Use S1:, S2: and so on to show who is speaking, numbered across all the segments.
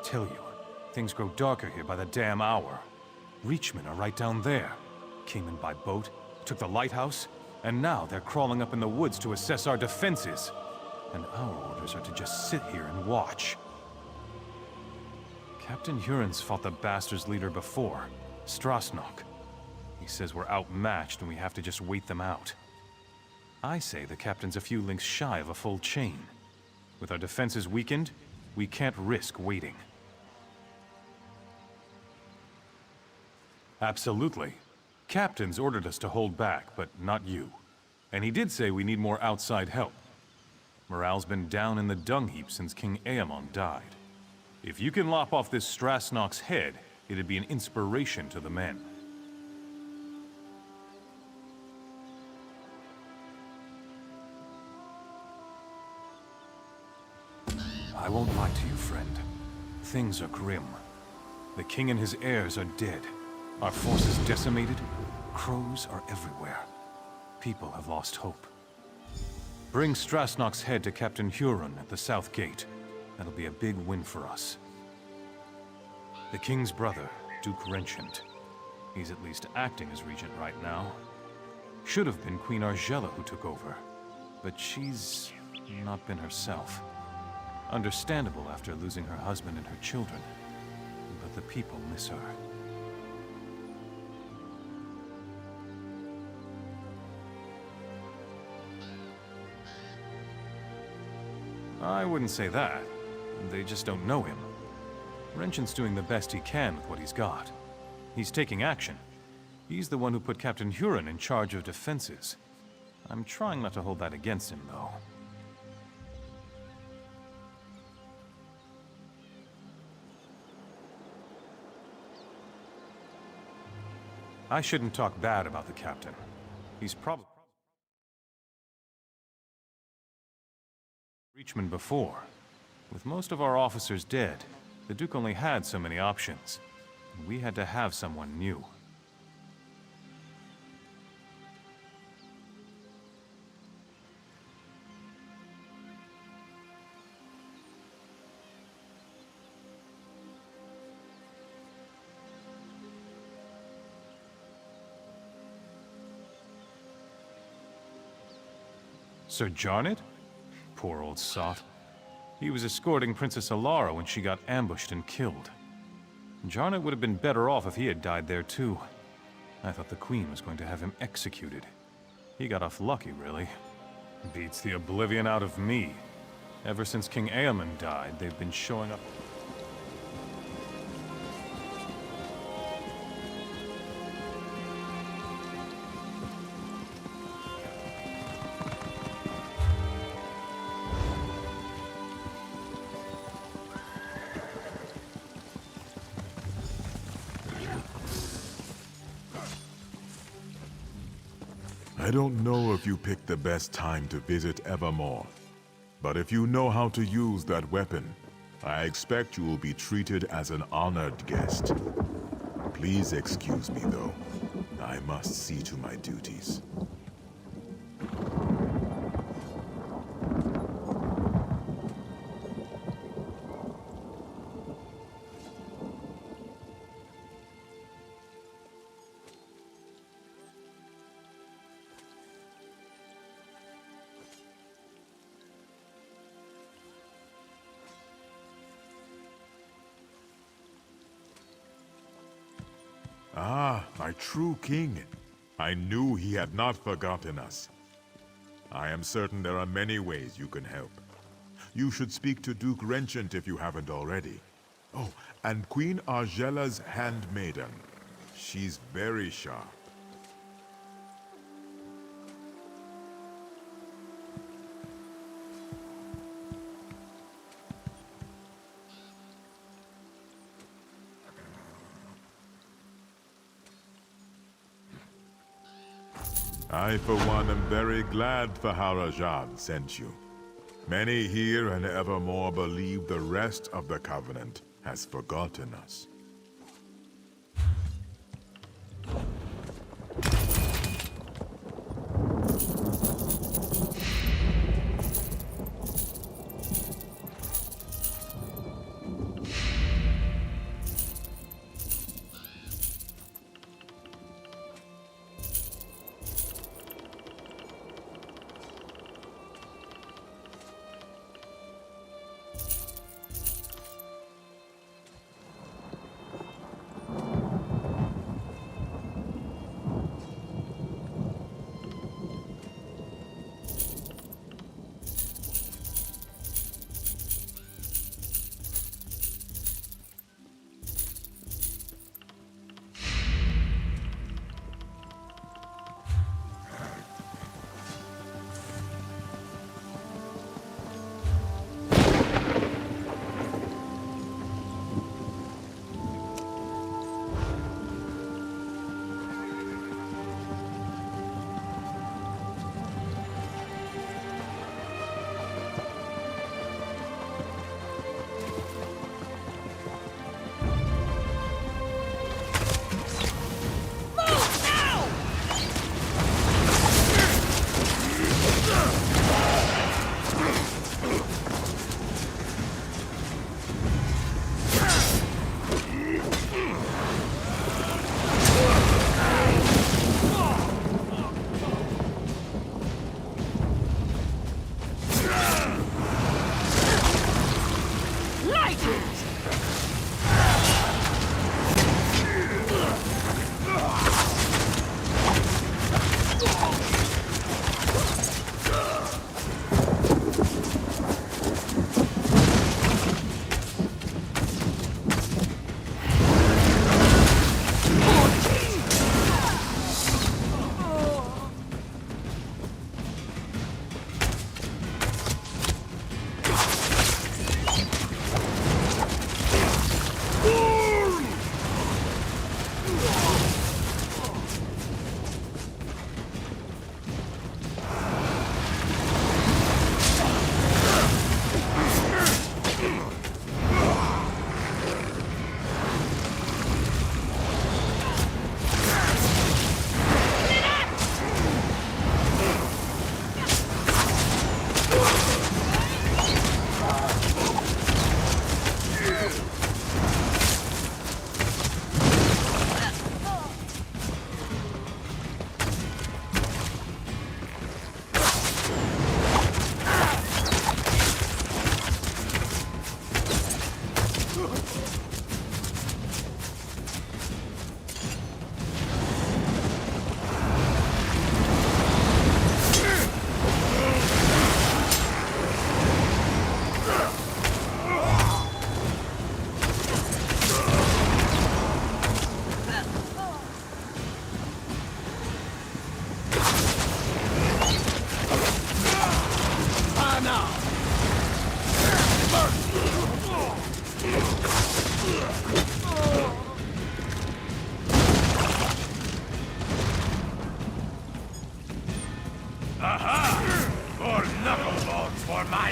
S1: tell you, things grow darker here by the damn hour. Reachmen are right down there. Came in by boat, took the lighthouse, and now they're crawling up in the woods to assess our defenses. And our orders are to just sit here and watch. Captain Huron's fought the bastards' leader before, Strasnock. He says we're outmatched and we have to just wait them out. I say the captain's a few links shy of a full chain. With our defenses weakened, we can't risk waiting. Absolutely. Captain's ordered us to hold back, but not you. And he did say we need more outside help. Morale's been down in the dung heap since King Aemon died. If you can lop off this Strasnock's head, it'd be an inspiration to the men. I won't lie to you, friend. Things are grim. The king and his heirs are dead. Our forces decimated. Crows are everywhere. People have lost hope. Bring Strasnock's head to Captain Huron at the South Gate. That'll be a big win for us. The king's brother, Duke Renchant. He's at least acting as regent right now. Should have been Queen Argella who took over, but she's not been herself. Understandable after losing her husband and her children, but the people miss her. I wouldn't say that. They just don't know him. Renchant's doing the best he can with what he's got. He's taking action. He's the one who put Captain Huron in charge of defenses. I'm trying not to hold that against him, though. I shouldn't talk bad about the captain. He's probably Reachman before. With most of our officers dead, the Duke only had so many options. We had to have someone new. Sir Jarnet? Poor old sot. He was escorting Princess Alara when she got ambushed and killed. Jarnet would have been better off if he had died there too. I thought the Queen was going to have him executed. He got off lucky, really. Beats the oblivion out of me. Ever since King Aemon died, they've been showing up.
S2: I don't know if you picked the best time to visit Evermore, but if you know how to use that weapon, I expect you will be treated as an honored guest. Please excuse me, though. I must see to my duties. Ah, my true king. I knew he had not forgotten us. I am certain there are many ways you can help. You should speak to Duke Renchant if you haven't already. Oh, and Queen Argella's handmaiden. She's very sharp. I, for one, am very glad Faharajad sent you. Many here and evermore believe the rest of the Covenant has forgotten us.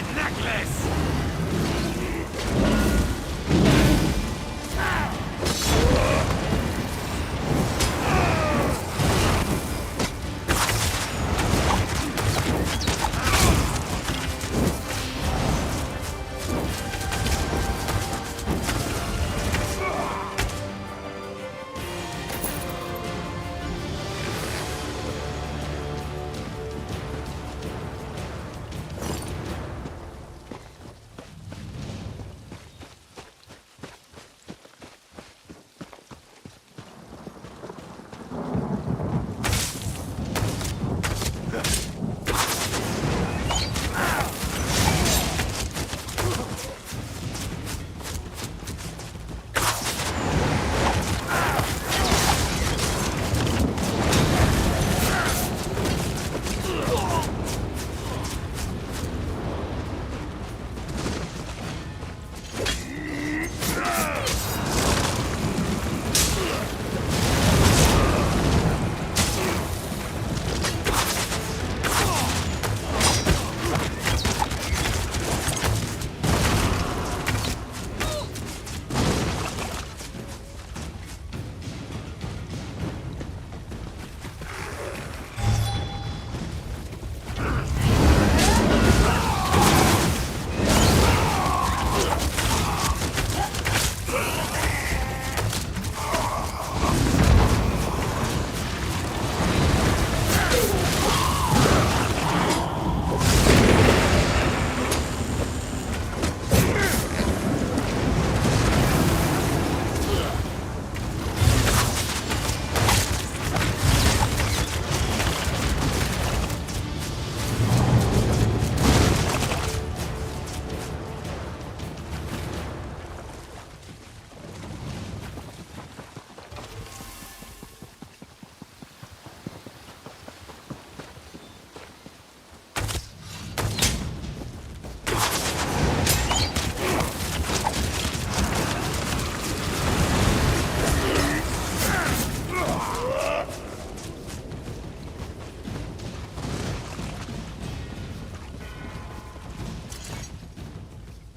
S3: my necklace!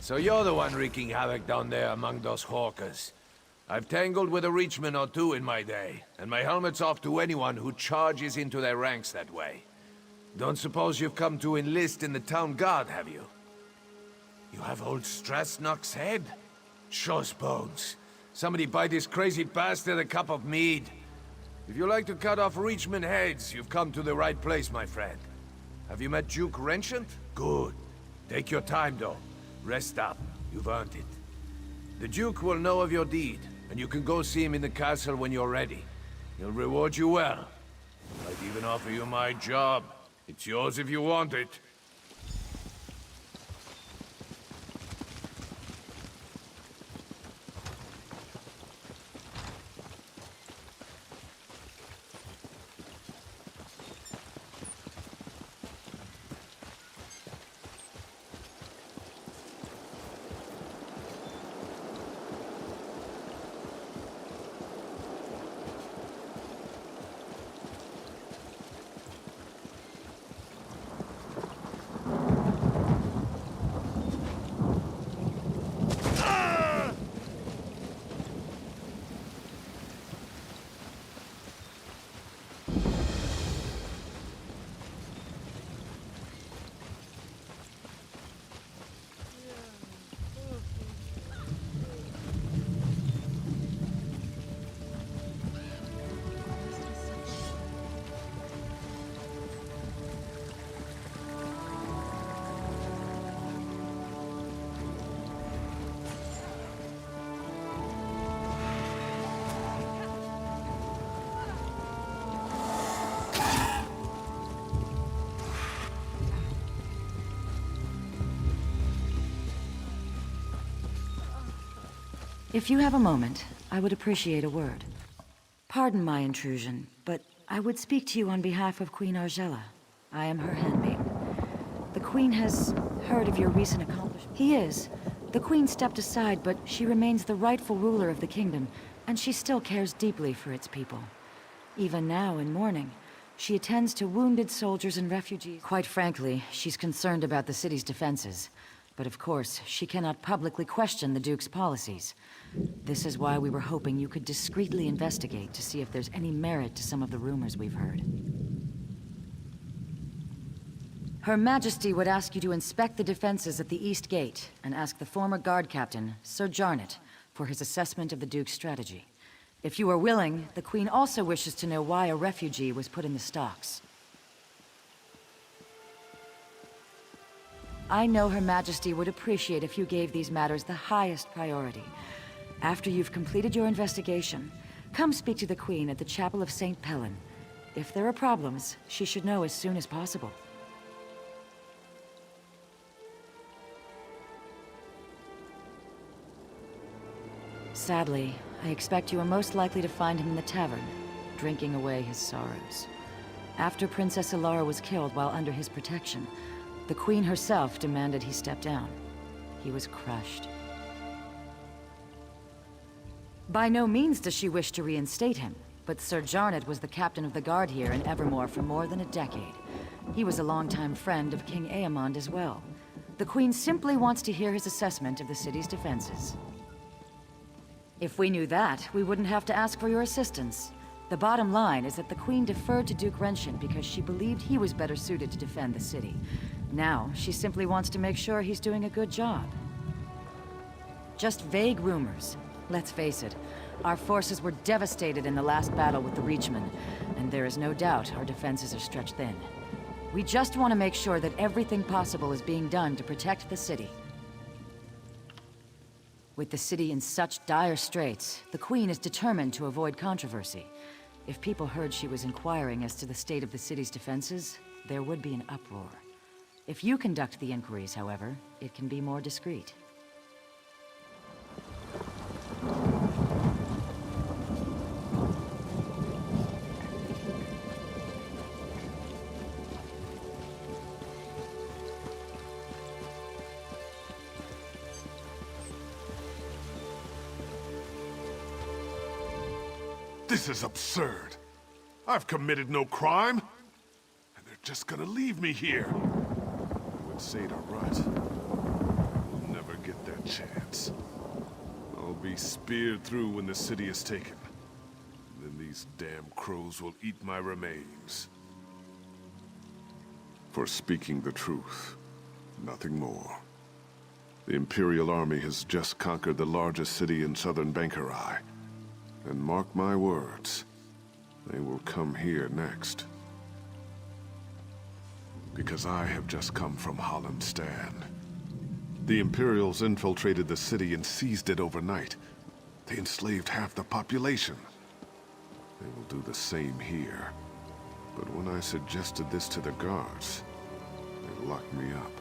S3: So you're the one wreaking havoc down there among those hawkers. I've tangled with a reachman or two in my day, and my helmet's off to anyone who charges into their ranks that way. Don't suppose you've come to enlist in the town guard, have you? You have old Strasnock's head? Shows bones. Somebody buy this crazy bastard a cup of mead. If you like to cut off reachman heads, you've come to the right place, my friend. Have you met Duke Renchant? Good. Take your time, though. Rest up. You've earned it. The Duke will know of your deed, and you can go see him in the castle when you're ready. He'll reward you well. Might even offer you my job. It's yours if you want it.
S4: If you have a moment, I would appreciate a word. Pardon my intrusion, but I would speak to you on behalf of Queen Argella. I am her handmaiden. The Queen has heard of your recent accomplishments. He is. The Queen stepped aside, but she remains the rightful ruler of the kingdom, and she still cares deeply for its people. Even now, in mourning, She attends to wounded soldiers and refugees. Quite frankly, she's concerned about the city's defenses. But of course, she cannot publicly question the Duke's policies. This is why we were hoping you could discreetly investigate to see if there's any merit to some of the rumors we've heard. Her Majesty would ask you to inspect the defenses at the East Gate and ask the former guard captain, Sir Jarnet, for his assessment of the Duke's strategy. If you are willing, the Queen also wishes to know why a refugee was put in the stocks. I know Her Majesty would appreciate if you gave these matters the highest priority. After you've completed your investigation, come speak to the Queen at the Chapel of St. Pellin. If there are problems, she should know as soon as possible. Sadly, I expect you are most likely to find him in the tavern, drinking away his sorrows. After Princess Ilara was killed while under his protection, the Queen herself demanded he step down. He was crushed. By no means does she wish to reinstate him, but Sir Jarnet was the captain of the guard here in Evermore for more than a decade. He was a longtime friend of King Aemond as well. The Queen simply wants to hear his assessment of the city's defenses. If we knew that, we wouldn't have to ask for your assistance. The bottom line is that the Queen deferred to Duke Renshin because she believed he was better suited to defend the city. Now, she simply wants to make sure he's doing a good job. Just vague rumors. Let's face it, our forces were devastated in the last battle with the Reachmen, and there is no doubt our defenses are stretched thin. We just want to make sure that everything possible is being done to protect the city. With the city in such dire straits, the Queen is determined to avoid controversy. If people heard she was inquiring as to the state of the city's defenses, there would be an uproar. If you conduct the inquiries, however, it can be more discreet.
S5: This is absurd. I've committed no crime, and they're just gonna leave me here. I would say to Rut, we'll never get that chance. I'll be speared through when the city is taken. Then these damn crows will eat my remains. For speaking the truth, nothing more. The Imperial Army has just conquered the largest city in southern Bankarai. And mark my words, they will come here next. Because I have just come from Hollandstand. The Imperials infiltrated the city and seized it overnight. They enslaved half the population. They will do the same here. But when I suggested this to the guards, they locked me up.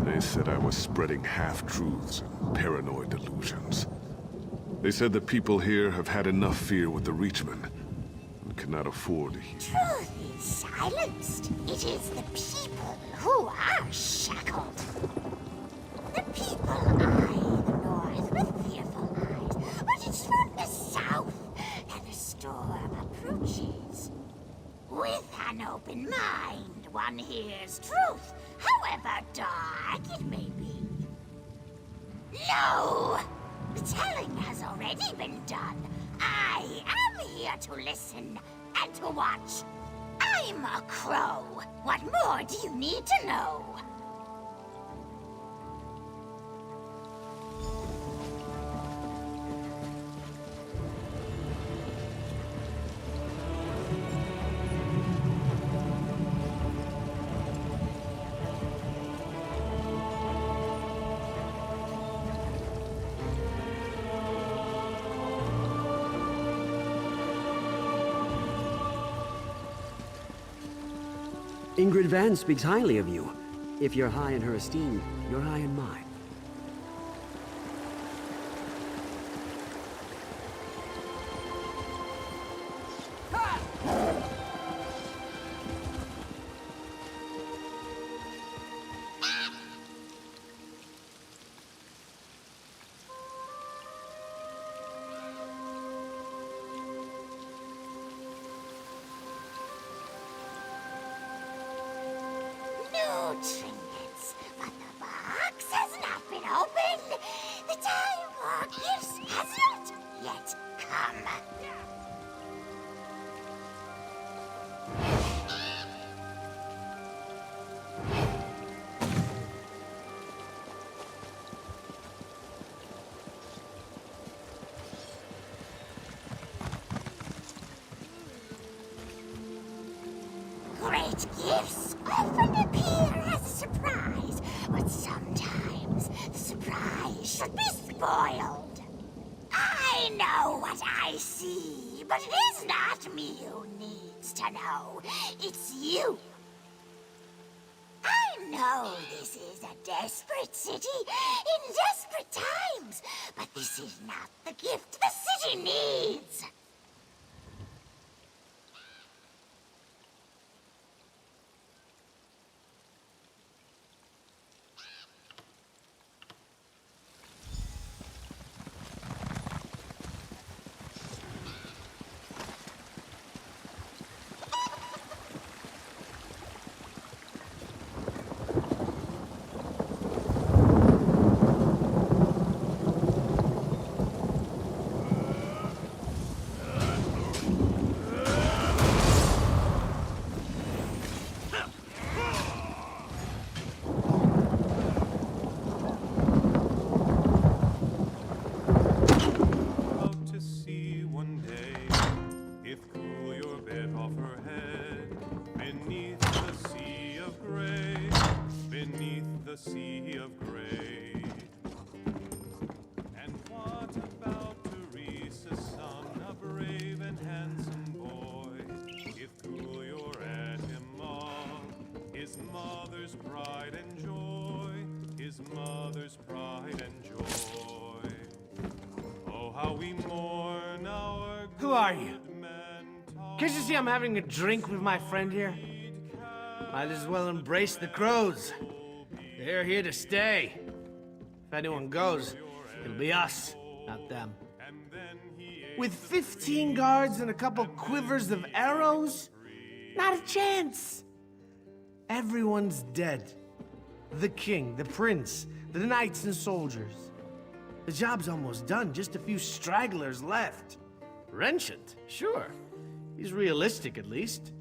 S5: They said I was spreading half-truths and paranoid delusions. They said the people here have had enough fear with the Reachmen and cannot afford to hear.
S6: Truth is silenced. It is the people who are shackled. The people eye the north with fearful eyes, but it's from the south that the storm approaches. With an open mind, one hears truth, however dark it may be. No! The telling has already been done. I am here to listen and to watch. I'm a crow. What more do you need to know?
S7: Ingrid Van speaks highly of you. If you're high in her esteem, you're high in mine.
S6: No trinkets, but the box has not been opened. The time for gifts has not yet come. Great gifts often appear as a surprise, but sometimes the surprise should be spoiled. I know what I see, but it is not me who needs to know. It's you. I know this is a desperate city in desperate times, but this is not the gift the city needs.
S8: Out to sea one day, if cool your bed off her head, beneath the sea of gray, beneath the sea of gray. And what about Teresa, son, a brave and handsome boy? If cool you're at him all, his mother's pride and joy, his mother's pride and joy. Oh, how we mourn our
S9: Who are you?
S8: good man
S9: Can't you see I'm having a drink with my friend here? Might as well embrace the crows. They're here to stay. If anyone goes, it'll be us, not them. With 15 guards and a couple quivers of arrows? Not a chance! Everyone's dead. The king, the prince, the knights and soldiers. The job's almost done, just a few stragglers left. Renchant? Sure. He's realistic, at least.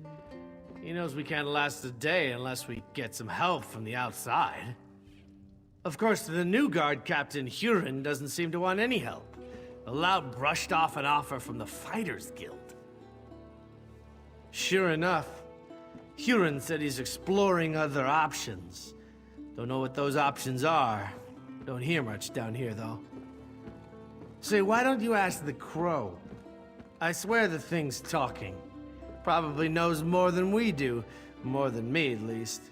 S9: He knows we can't last a day unless we get some help from the outside. Of course, the new guard captain, Huron, doesn't seem to want any help. The loud brushed off an offer from the Fighters Guild. Sure enough, Huron said he's exploring other options. Don't know what those options are. Don't hear much down here, though. Say, why don't you ask the crow? I swear the thing's talking. Probably knows more than we do. More than me, at least.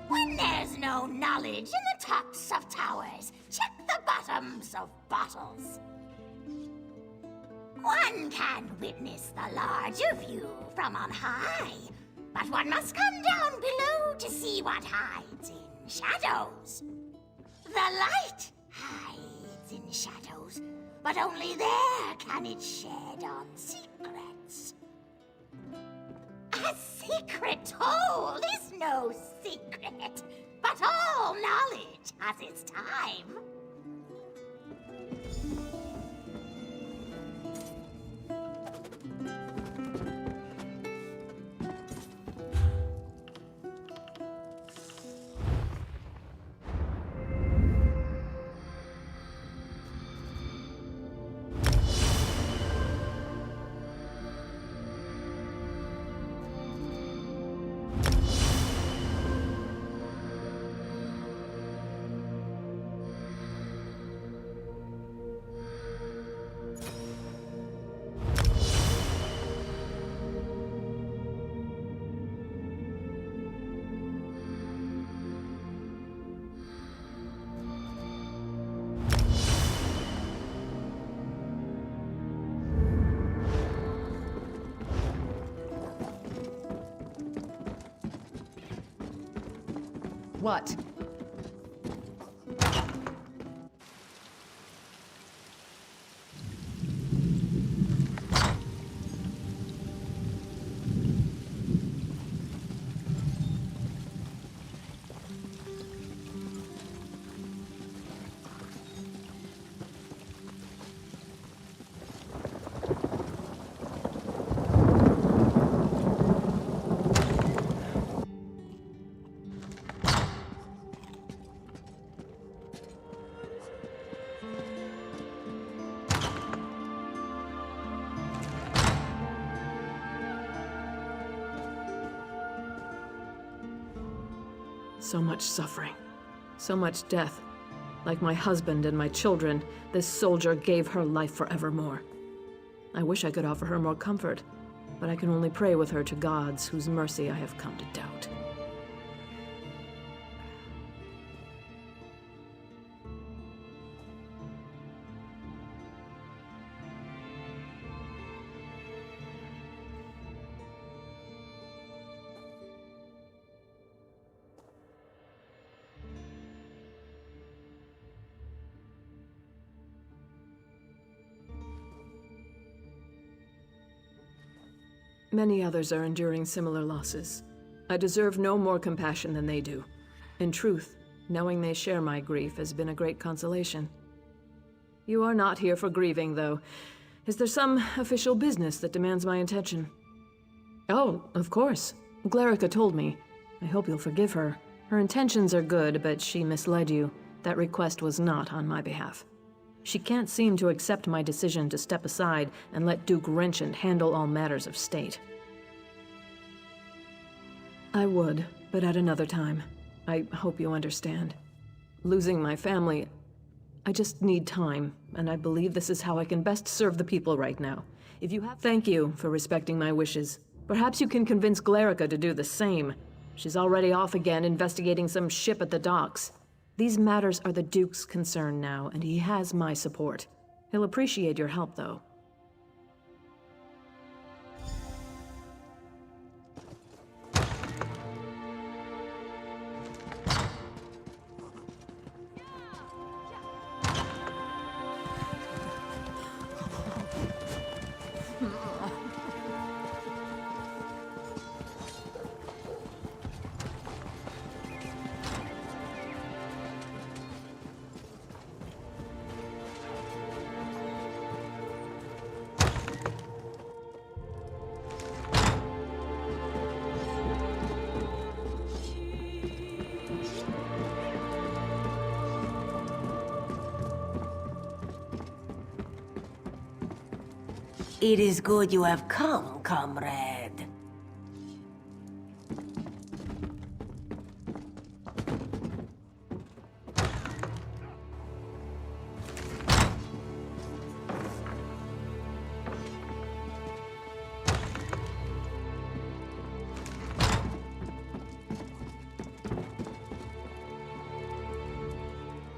S6: When there's no knowledge in the tops of towers, check the bottoms of bottles. One can witness the larger view from on high, but one must come down below to see what hides in shadows. The light hides in shadows, but only there can it shed on secrets. A secret told is no secret, but all knowledge has its time.
S10: What?
S11: So much suffering. So much death. Like my husband and my children, this soldier gave her life forevermore. I wish I could offer her more comfort, but I can only pray with her to gods whose mercy I have come to doubt. Many others are enduring similar losses. I deserve no more compassion than they do. In truth, knowing they share my grief has been a great consolation. You are not here for grieving, though. Is there some official business that demands my attention? Oh, of course. Glarica told me. I hope you'll forgive her. Her intentions are good, but she misled you. That request was not on my behalf. She can't seem to accept my decision to step aside and let Duke Renchant handle all matters of state. I would, but at another time. I hope you understand. Losing my family, I just need time, and I believe this is how I can best serve the people right now. Thank you for respecting my wishes. Perhaps you can convince Glarica to do the same. She's already off again investigating some ship at the docks. These matters are the Duke's concern now, and he has my support. He'll appreciate your help, though.
S6: It is good you have come, comrade.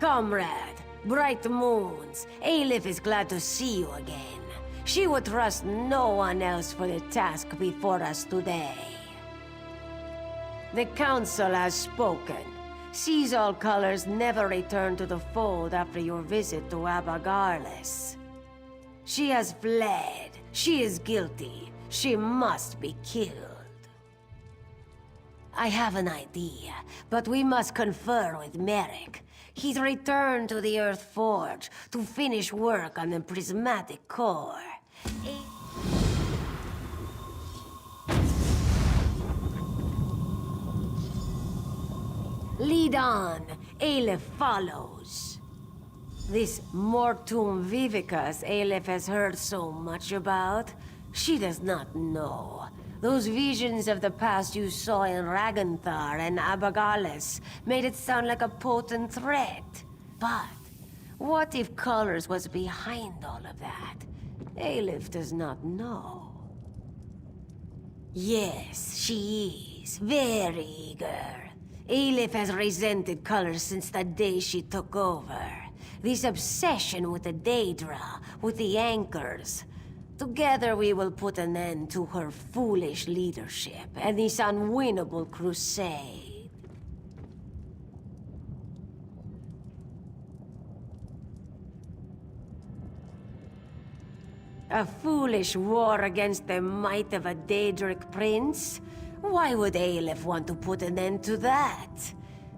S6: Comrade, bright moons, Aelif is glad to see you again. She would trust no one else for the task before us today. The Council has spoken. Sees all colors never return to the fold after your visit to Abagarles. She has fled. She is guilty. She must be killed. I have an idea, but we must confer with Merrick. He's returned to the Earth Forge to finish work on the prismatic core. Lead on. Aelif follows. This Mortum Vivicus Aelif has heard so much about, she does not know. Those visions of the past you saw in Raganthar and Abagarles made it sound like a potent threat. But what if Colors was behind all of that? Aelif does not know. Yes, she is. Very eager. Aelif has resented Colors since the day she took over. This obsession with the Daedra, with the anchors. Together we will put an end to her foolish leadership and this unwinnable crusade.
S10: A foolish war against the might of a Daedric prince? Why would Aleph want to put an end to that?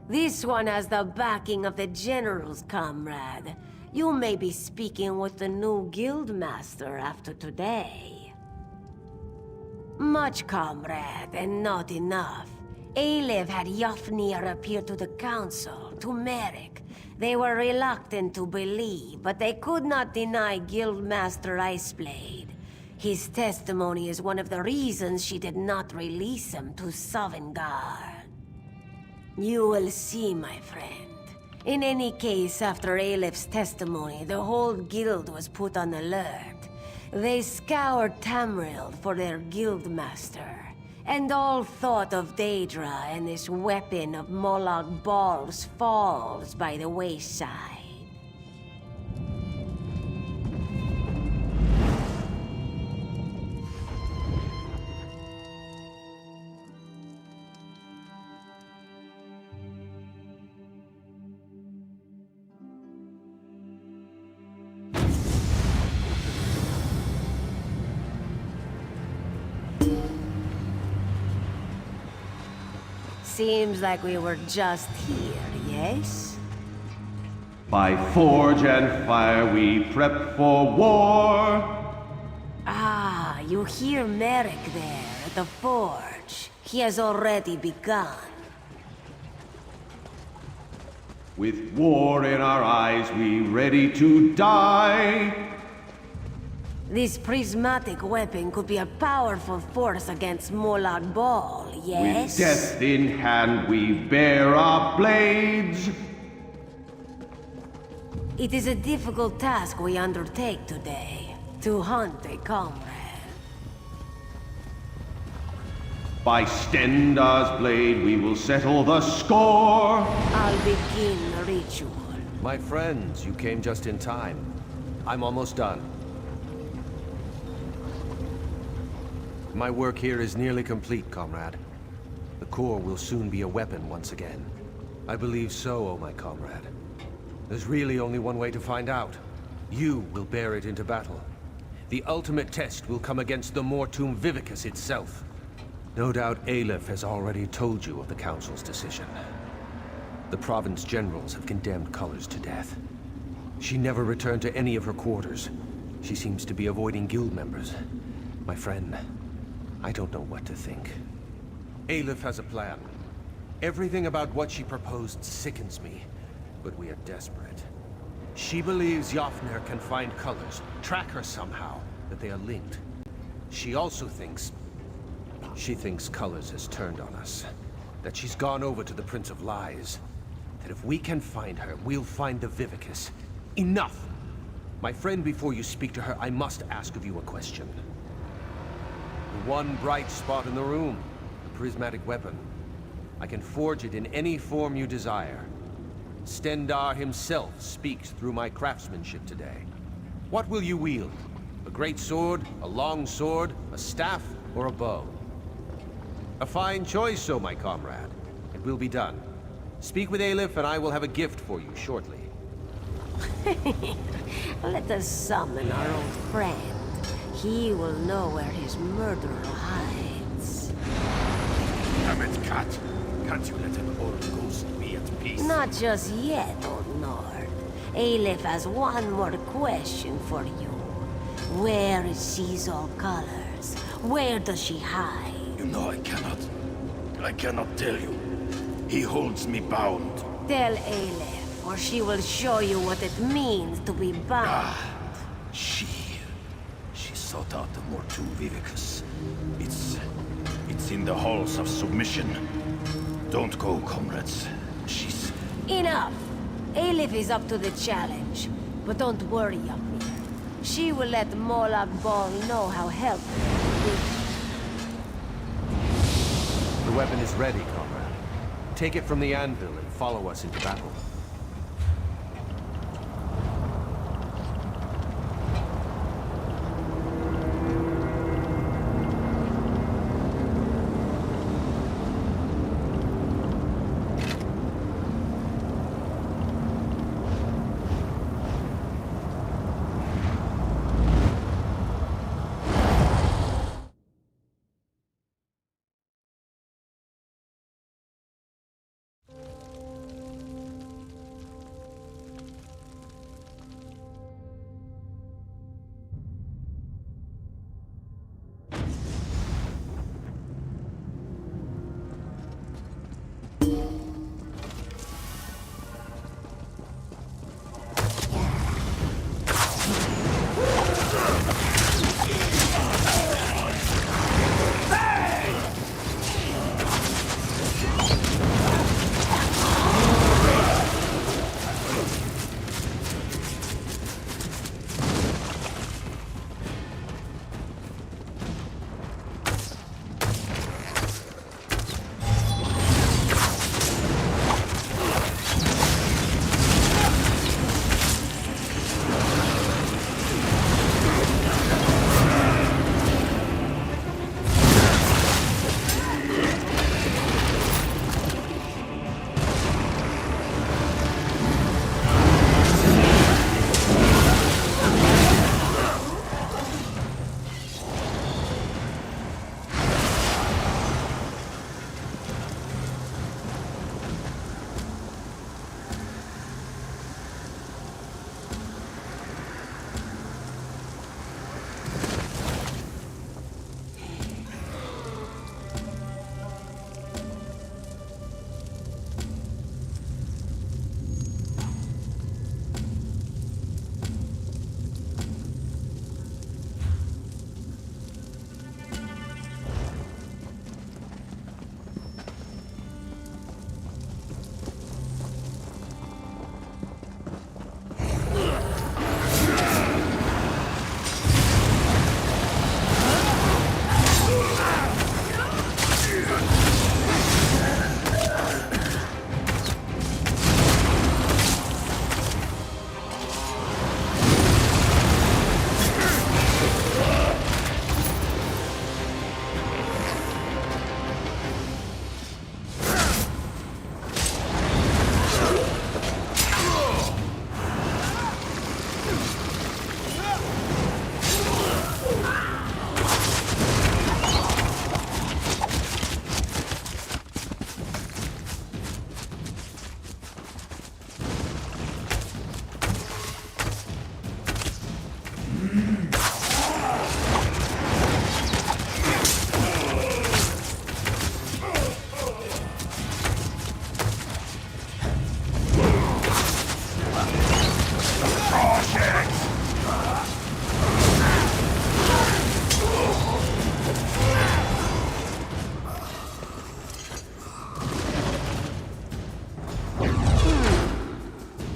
S10: This one has the backing of the generals, comrade. You may be speaking with the new guildmaster after today. Much, comrade, and not enough. Aleph had Yafnir appear to the council, to Merrick. They were reluctant to believe, but they could not deny Guildmaster Iceblade. His testimony is one of the reasons she did not release him to Sovngarde. You will see, my friend. In any case, after Aleph's testimony, the whole guild was put on alert. They scoured Tamriel for their guildmaster, and all thought of Daedra and this weapon of Molag Bal's falls by the wayside. Seems like we were just here, yes?
S12: By forge and fire we prep for war.
S10: Ah, you hear Merrick there at the forge. He has already begun.
S12: With war in our eyes, we ready to die.
S10: This prismatic weapon could be a powerful force against Molag Bal, yes?
S12: With death in hand, we bear our blades.
S10: It is a difficult task we undertake today, to hunt a comrade.
S12: By Stendar's blade, we will settle the score.
S10: I'll begin the ritual.
S3: My friends, you came just in time. I'm almost done. My work here is nearly complete, comrade. The core will soon be a weapon once again. I believe so, oh my comrade. There's really only one way to find out. You will bear it into battle. The ultimate test will come against the Mortum Vivicus itself. No doubt Aleph has already told you of the Council's decision. The province generals have condemned Colors to death. She never returned to any of her quarters. She seems to be avoiding guild members. My friend, I don't know what to think. Aleph has a plan. Everything about what she proposed sickens me, but we are desperate. She believes Yafnir can find Colors, track her somehow, that they are linked. She also thinks... She thinks Colors has turned on us. That she's gone over to the Prince of Lies. That if we can find her, we'll find the Vivicus. Enough! My friend, before you speak to her, I must ask of you a question. The one bright spot in the room, the prismatic weapon. I can forge it in any form you desire. Stendar himself speaks through my craftsmanship today. What will you wield? A great sword, a long sword, a staff, or a bow? A fine choice, oh my comrade. It will be done. Speak with Aleph and I will have a gift for you shortly.
S10: Let us summon our old friend. He will know where his murderer hides.
S5: Damn it, cat. Can't you let an old ghost be at peace?
S10: Not just yet, old Nord. Aleph has one more question for you. Where is Caesar Colors? Where does she hide?
S5: You know I cannot tell you. He holds me bound.
S10: Tell Aleph, or she will show you what it means to be bound.
S5: She sought out the Mortum Vivicus. It's in the halls of submission. Don't go, comrades. She's...
S10: Enough! Aleph is up to the challenge. But don't worry, Yamir. She will let Molag Bal know how helpful it is.
S3: The weapon is ready, comrade. Take it from the anvil and follow us into battle.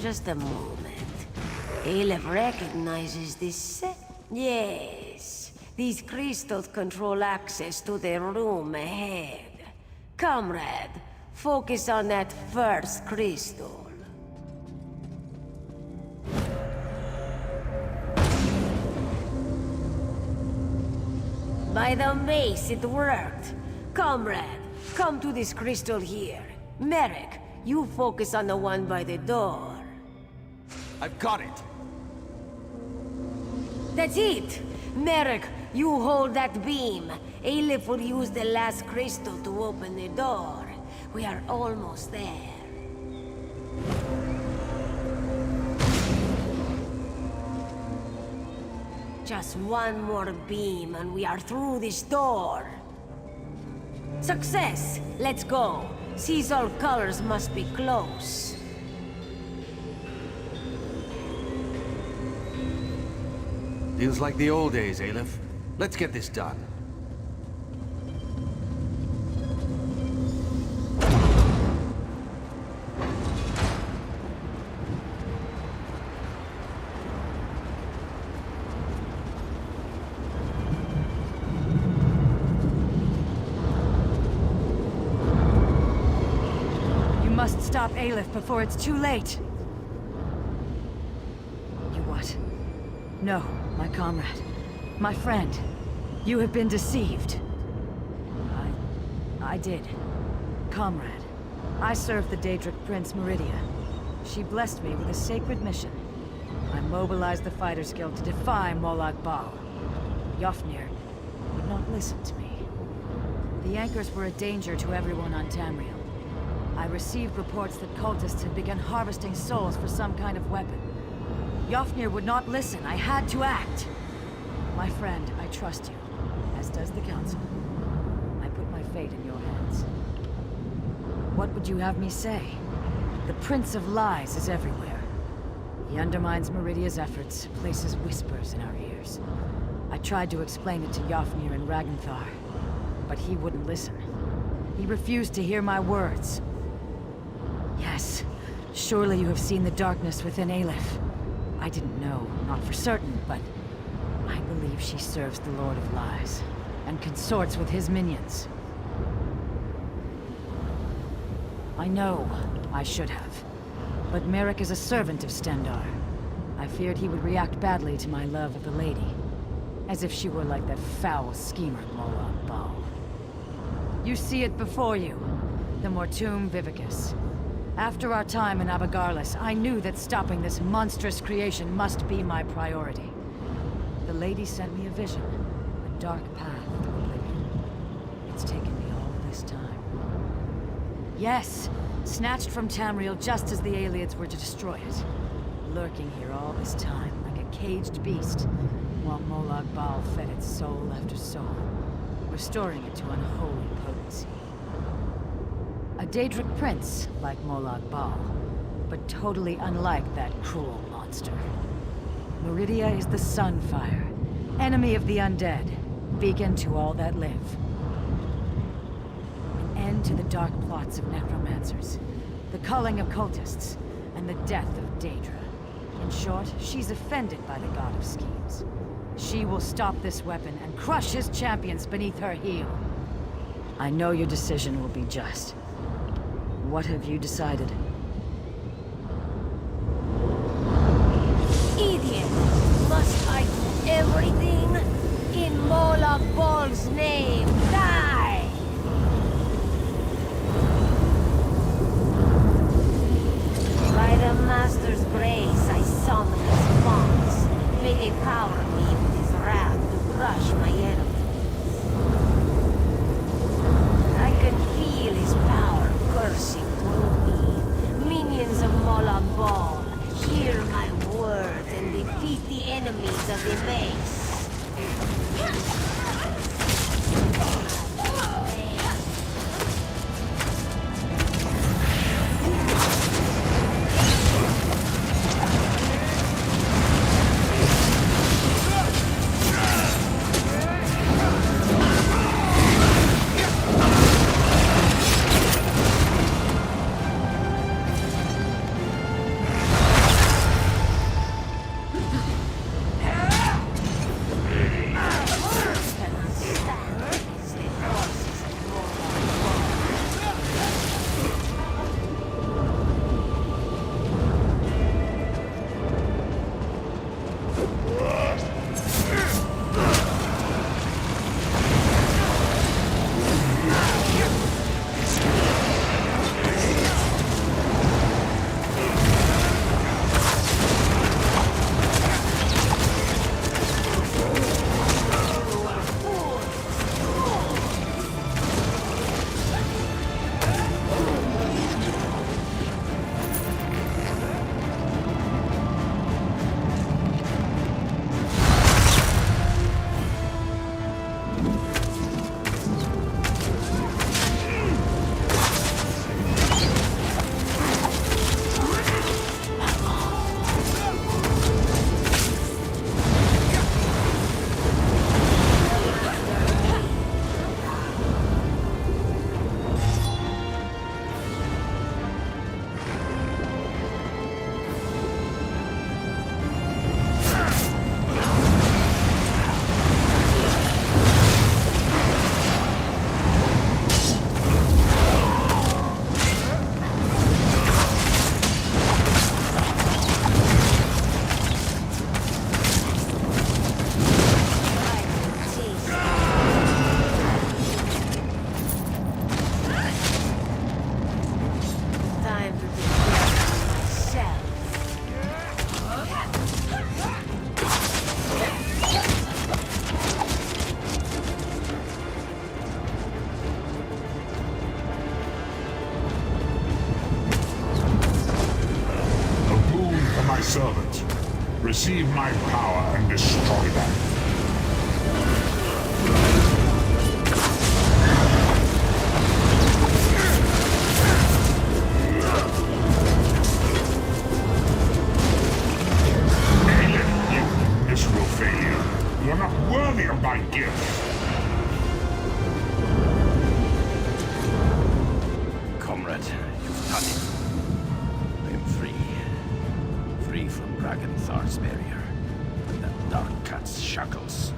S10: Just a moment. Aleph recognizes this set. Yes. These crystals control access to the room ahead. Comrade, focus on that first crystal. By the mace, it worked. Comrade, come to this crystal here. Merrick, you focus on the one by the door.
S3: I've got it.
S10: That's it! Merrick, you hold that beam. Aleph will use the last crystal to open the door. We are almost there. Just one more beam and we are through this door. Success! Let's go. Seasol colors must be close.
S3: Feels like the old days, Aleph. Let's get this done.
S4: You must stop Aleph before it's too late. You what? No. My comrade. My friend. You have been deceived. I did. Comrade. I served the Daedric Prince Meridia. She blessed me with a sacred mission. I mobilized the Fighters Guild to defy Molag Bal. Yofnir would not listen to me. The Anchors were a danger to everyone on Tamriel. I received reports that cultists had begun harvesting souls for some kind of weapon. Yofnir would not listen. I had to act. My friend, I trust you, as does the Council. I put my fate in your hands. What would you have me say? The Prince of Lies is everywhere. He undermines Meridia's efforts, places whispers in our ears. I tried to explain it to Yofnir and Ragnthar, but he wouldn't listen. He refused to hear my words. Yes, surely you have seen the darkness within Aleph. I didn't know, not for certain, but I believe she serves the Lord of Lies, and consorts with his minions. I know I should have, but Merrick is a servant of Stendar. I feared he would react badly to my love of the lady, as if she were like that foul schemer Molag Bal. You see it before you, the Mortum Vivicus. After our time in Abagarlis, I knew that stopping this monstrous creation must be my priority. The lady sent me a vision, a dark path to oblivion. It's taken me all this time. Yes, snatched from Tamriel just as the Aliads were to destroy it. Lurking here all this time, like a caged beast, while Molag Bal fed its soul after soul, restoring it to unholy potency. A Daedric prince, like Molag Bal, but totally unlike that cruel monster. Meridia is the Sunfire, enemy of the undead, beacon to all that live. An end to the dark plots of necromancers, the culling of cultists, and the death of Daedra. In short, she's offended by the god of schemes. She will stop this weapon and crush his champions beneath her heel. I know your decision will be just. What have you decided?
S10: Idiot! Must I do everything? In Molag Bal's name, die! By the Master's grace, I summon his monks. May they power me with his wrath to crush my enemies. I can feel his power coursing through me. Minions of Molag Bal, hear my word and defeat the enemies of the base.
S13: servants. Receive my power and destroy them. worthy of thy gift.
S3: Comrade, you've done it. I am free. Free from Raganthar's barrier and that dark cat's shackles.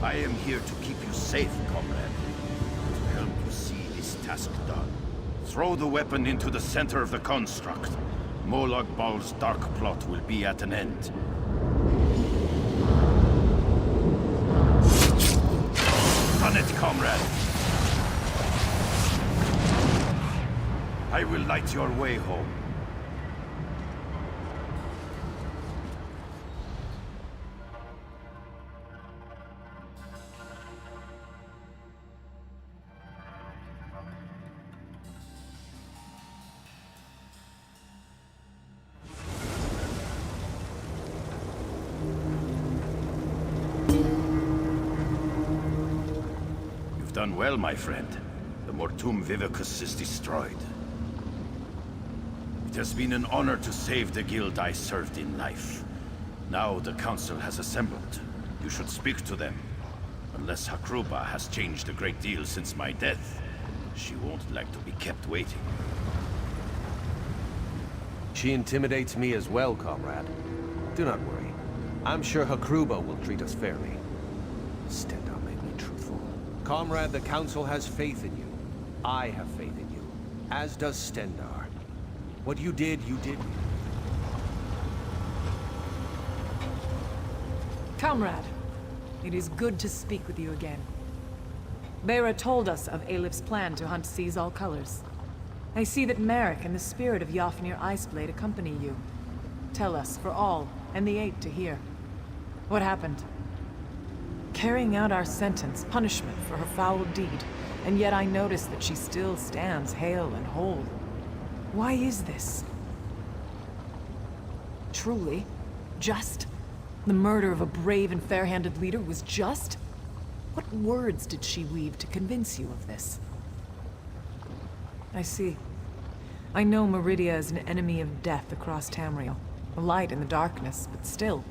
S3: I am here to keep you safe, comrade. To help you see this task done. Throw the weapon into the center of the construct. Molag Bal's dark plot will be at an end. Done it, comrade! I will light your way home. You've done well, my friend. The Mortum Vivicus is destroyed. It has been an honor to save the guild I served in life. Now the council has assembled. You should speak to them. Unless Hakruba has changed a great deal since my death, she won't like to be kept waiting.
S14: She intimidates me as well, comrade. Do not worry. I'm sure Hakruba will treat us fairly. Stendar made me truthful. Comrade, the council has faith in you. I have faith in you. As does Stendar. What you did, you did.
S15: Comrade, it is good to speak with you again. Bera told us of Alif's plan to hunt Seize All Colors. I see that Merrick and the spirit of Yofnir Iceblade accompany you. Tell us, for all, and the Eight to hear. What happened? Carrying out our sentence, punishment for her foul deed, and yet I notice that she still stands hale and whole. Why is this? Truly? Just? The murder of a brave and fair-handed leader was just? What words did she weave to convince you of this? I see. I know Meridia is an enemy of death across Tamriel. A light in the darkness, but still.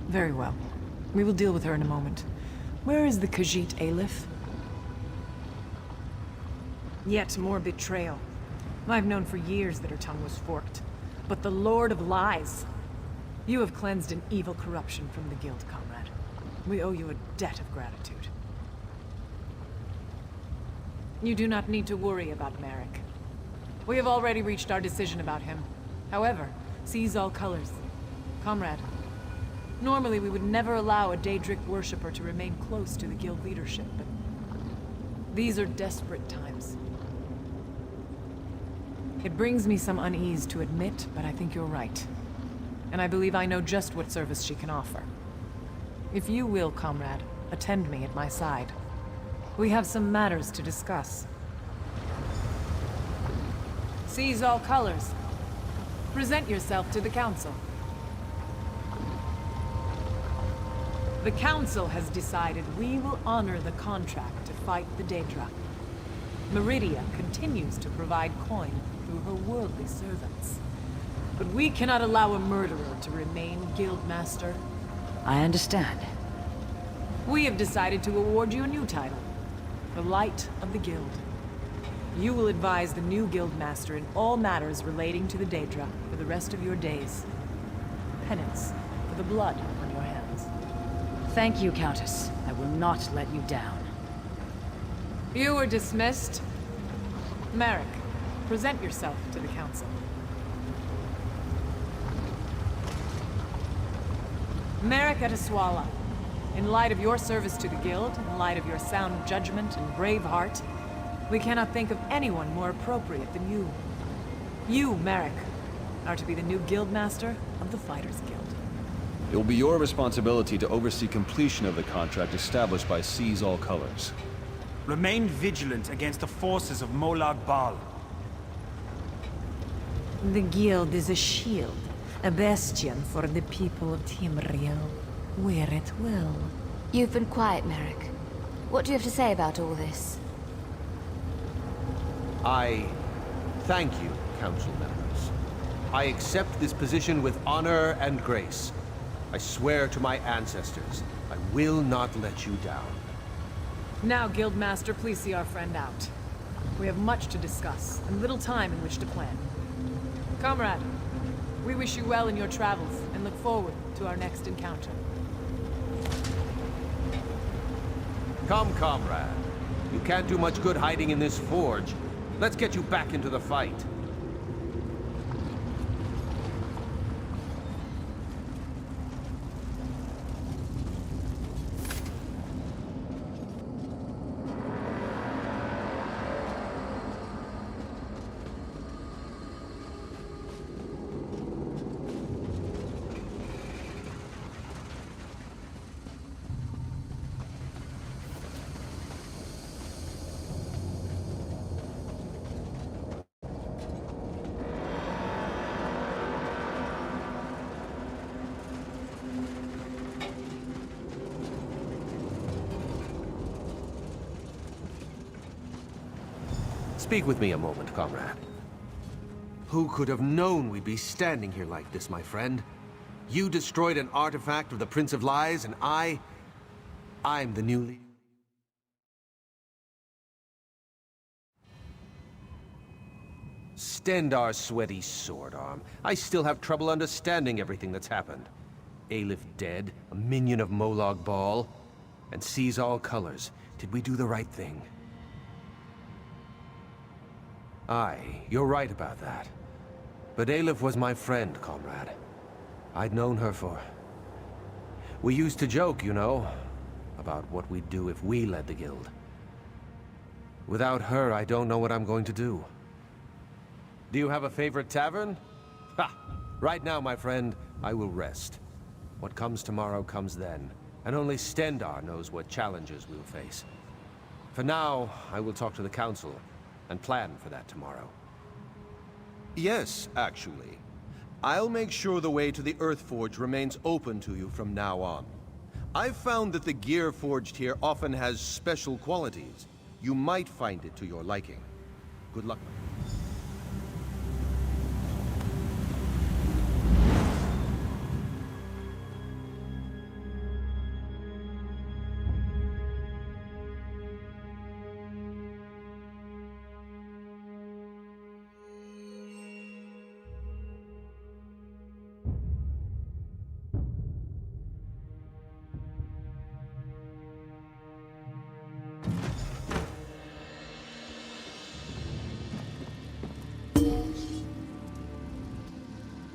S15: Very well. We will deal with her in a moment. Where is the Khajiit Alif? Yet more betrayal. I've known for years that her tongue was forked. But the Lord of Lies! You have cleansed an evil corruption from the Guild, comrade. We owe you a debt of gratitude. You do not need to worry about Merrick. We have already reached our decision about him. However, Seize All Colors. Comrade, normally we would never allow a Daedric worshipper to remain close to the Guild leadership, but these are desperate times. It brings me some unease to admit, but I think you're right. And I believe I know just what service she can offer. If you will, comrade, attend me at my side. We have some matters to discuss. Seize All Colors. Present yourself to the Council. The Council has decided we will honor the contract to fight the Daedra. Meridia continues to provide coin through her worldly servants. But we cannot allow a murderer to remain Guildmaster.
S4: I understand.
S15: We have decided to award you a new title. The Light of the Guild. You will advise the new Guildmaster in all matters relating to the Daedra for the rest of your days. Penance for the blood on your hands.
S4: Thank you, Countess. I will not let you down.
S15: You are dismissed. Merrick, present yourself to the Council. Merrick Eteswala, in light of your service to the Guild, in light of your sound judgment and brave heart, we cannot think of anyone more appropriate than you. You, Merrick, are to be the new Guildmaster of the Fighters Guild.
S16: It will be your responsibility to oversee completion of the contract established by Seize All Colors.
S17: Remain vigilant against the forces of Molag Bal.
S10: The Guild is a shield, a bastion for the people of Tamriel. Wear it well.
S18: You've been quiet, Merrick. What do you have to say about all this?
S14: I thank you, Council members. I accept this position with honor and grace. I swear to my ancestors, I will not let you down.
S15: Now, Guildmaster, please see our friend out. We have much to discuss, and little time in which to plan. Comrade, we wish you well in your travels, and look forward to our next encounter.
S14: Come, comrade. You can't do much good hiding in this forge. Let's get you back into the fight. Speak with me a moment, comrade. Who could have known we'd be standing here like this, my friend? You destroyed an artifact of the Prince of Lies, and I'm the new leader. Stendar's sweaty sword arm. I still have trouble understanding everything that's happened. Alif dead, a minion of Molag Bal, and sees all colors. Did we do the right thing? Aye, you're right about that. But Alif was my friend, comrade. I'd known her for... We used to joke, you know, about what we'd do if we led the guild. Without her, I don't know what I'm going to do. Do you have a favorite tavern? Ha! Right now, my friend, I will rest. What comes tomorrow comes then, and only Stendar knows what challenges we'll face. For now, I will talk to the council and plan for that tomorrow.
S19: Yes, actually. I'll make sure the way to the Earthforge remains open to you from now on. I've found that the gear forged here often has special qualities. You might find it to your liking. Good luck.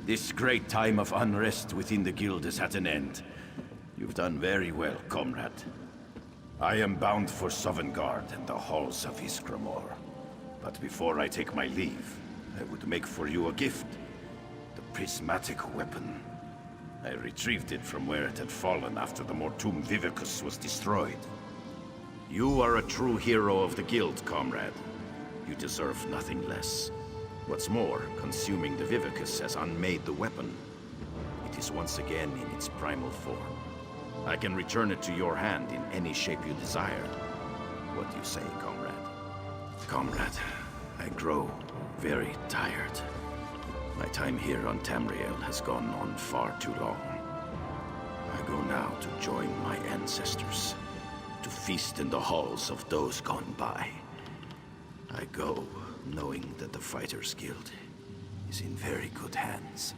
S20: This great time of unrest within the guild is at an end. You've done very well, comrade. I am bound for Sovngarde and the halls of Iskramor. But before I take my leave, I would make for you a gift. The prismatic weapon. I retrieved it from where it had fallen after the Mortum Vivicus was destroyed. You are a true hero of the guild, comrade. You deserve nothing less. What's more, consuming the Vivicus has unmade the weapon. It is once again in its primal form. I can return it to your hand in any shape you desire. What do you say, comrade? Comrade, I grow very tired. My time here on Tamriel has gone on far too long. I go now to join my ancestors, to feast in the halls of those gone by. I go knowing that the Fighters Guild is in very good hands.